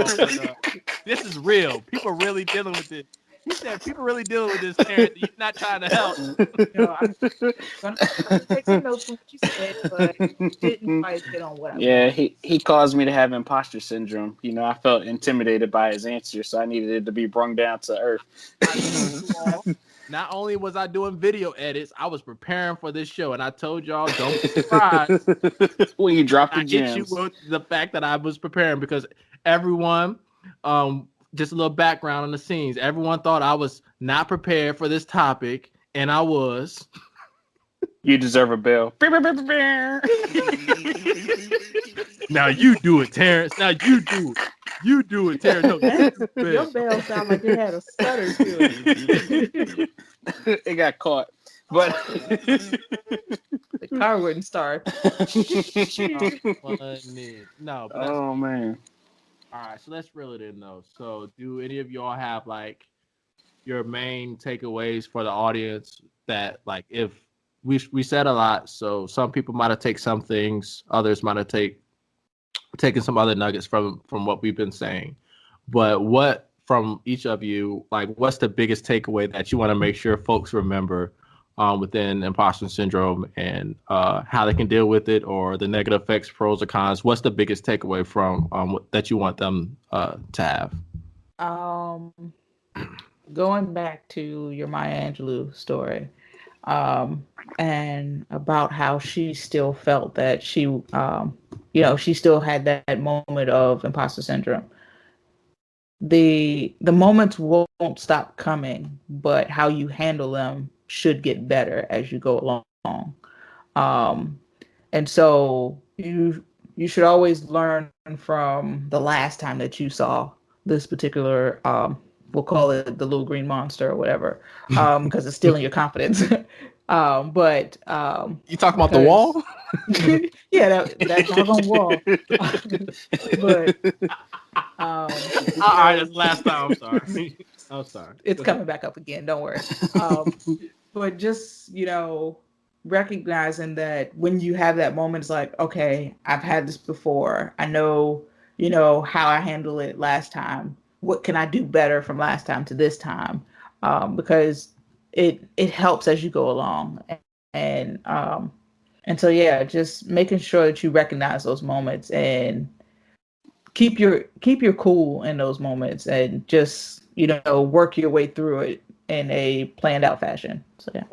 this is real. People are really dealing with it. He said, people really dealing with this, Terrence. You're not trying to help. I'm gonna take some notes from what you said, but didn't quite hit on what I wanted. He caused me to have imposter syndrome. I felt intimidated by his answer, so I needed it to be brung down to earth. Not only was I doing video edits, I was preparing for this show, and I told y'all, don't be surprised when you drop the I gems. get you with the fact that I was preparing, because everyone, just a little background on the scenes, everyone thought I was not prepared for this topic, and I was. You deserve a bell. Now you do it, Terrence. Now you do it. You do it, Terrence. No, your bell sounded like it had a stutter to it. It got caught. But the car wouldn't start. No. Oh, man. All right, so let's reel it in, though. So do any of y'all have, like, your main takeaways for the audience that, like, if we said a lot, so some people might have taken some things, others might have taken some other nuggets from what we've been saying. But what, from each of you, like, what's the biggest takeaway that you want to make sure folks remember within imposter syndrome, and how they can deal with it, or the negative effects, pros or cons? What's the biggest takeaway from that you want them to have? Going back to your Maya Angelou story, and about how she still felt that she she still had that moment of imposter syndrome. The moments won't stop coming, but how you handle them should get better as you go along. And so you should always learn from the last time that you saw this particular, we'll call it the little green monster or whatever, because it's stealing your confidence. But you talking about the wall? Yeah, that doggone wall. But all right, that's last time. I'm sorry. It's coming back up again. Don't worry. but just, recognizing that when you have that moment, it's like, okay, I've had this before. I know, how I handled it last time. What can I do better from last time to this time? Because it helps as you go along. And so, yeah, just making sure that you recognize those moments and keep your cool in those moments and just, work your way through it in a planned out fashion. So, yeah.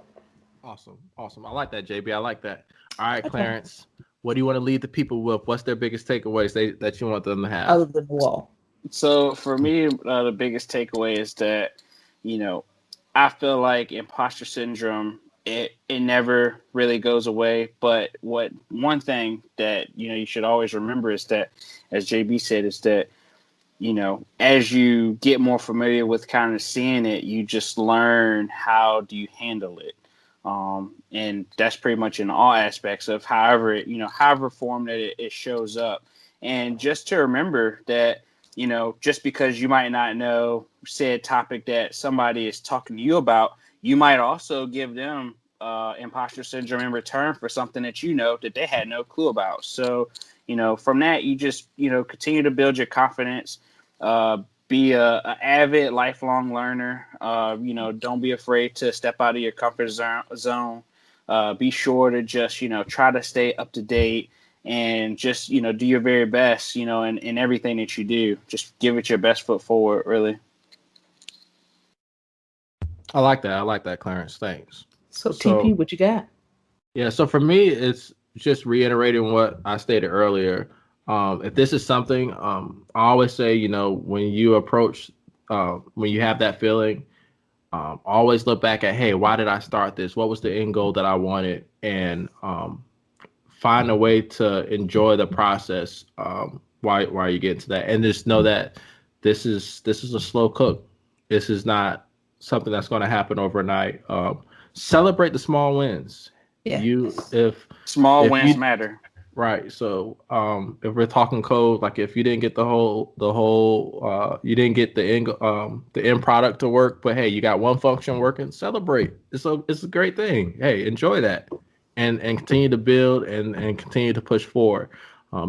Awesome. I like that, JB. I like that. All right, Okay. Clarence, what do you want to lead the people with? What's their biggest takeaways that you want them to have? Other than the wall. So for me, the biggest takeaway is that, I feel like imposter syndrome, it never really goes away. But one thing that, you should always remember is that, as JB said, is that, as you get more familiar with kind of seeing it, you just learn how do you handle it. And that's pretty much in all aspects of however form that it shows up. And just to remember that, just because you might not know said topic that somebody is talking to you about, you might also give them imposter syndrome in return for something that that they had no clue about. So, from that, you just, continue to build your confidence, be a avid lifelong learner. Don't be afraid to step out of your comfort zone. Be sure to just, try to stay up to date and just, do your very best, in everything that you do. Just give it your best foot forward, really. I like that, Clarence. Thanks. So TP, what you got? Yeah, so for me, it's just reiterating what I stated earlier. If this is something, I always say, when you approach, when you have that feeling, always look back at, hey, why did I start this? What was the end goal that I wanted? And find a way to enjoy the process while you get into that. And just know that this is a slow cook. This is not something that's going to happen overnight. Celebrate the small wins. Yeah. If wins matter. Right. So if we're talking code, like if you didn't get the whole you didn't get the end product to work, but hey, you got one function working, celebrate. It's a great thing. Hey, enjoy that and continue to build and continue to push forward.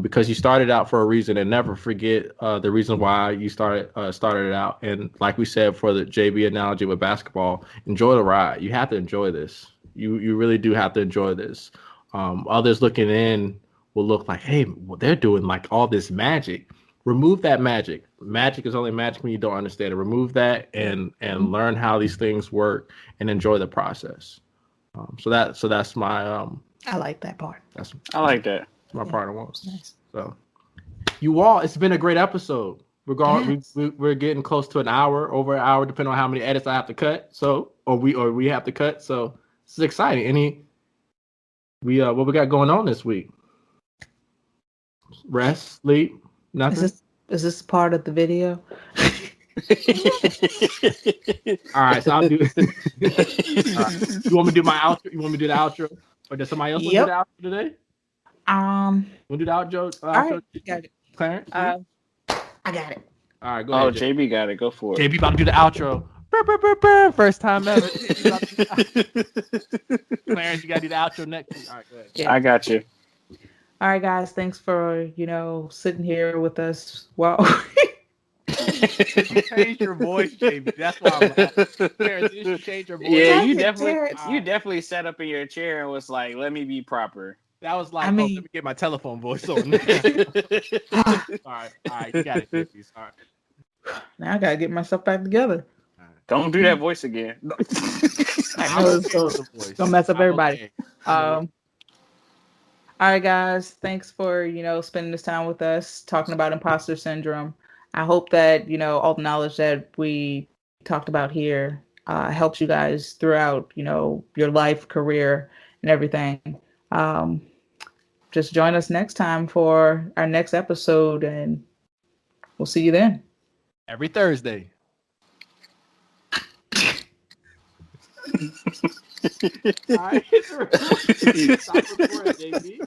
Because you started out for a reason, and never forget the reason why you started it out. And like we said for the JB analogy with basketball, enjoy the ride. You have to enjoy this. You really do have to enjoy this. Others looking in will look like, hey, well, they're doing like all this magic. Remove that magic. Magic is only magic when you don't understand it. Remove that and learn how these things work and enjoy the process. So that's my I like that part. I like that. My partner wants. Nice. So you all, it's been a great episode. We're getting close to over an hour, depending on how many edits I have to cut. So or we have to cut. So this is exciting. What we got going on this week? Rest, sleep, nothing. Is this part of the video? All right, so I'll do. Right. You want me to do my outro? You want me to do the outro, or does somebody else want to do the outro today? Want to do the outro? All right, got it. Clarence, I got it. All right, go ahead. JB got it. Go for it. JB about to do the outro. First time ever. Clarence, you got to do the outro next week. All right, go ahead. Yeah. I got you. All right, guys. Thanks for sitting here with us. Wow. You changed your voice, JB. That's why I'm laughing. Terrence, you should change your voice. Yeah, you definitely sat up in your chair and was like, "Let me be proper." That was like, let me get my telephone voice on. All right, you got it, JB. All right. Now I gotta get myself back together. Don't do that voice again. I know it's gonna mess up everybody. Okay. All right, guys. Thanks for spending this time with us talking about imposter syndrome. I hope that all the knowledge that we talked about here helps you guys throughout your life, career, and everything. Just join us next time for our next episode, and we'll see you then. Every Thursday. All right. Stop recording, JB.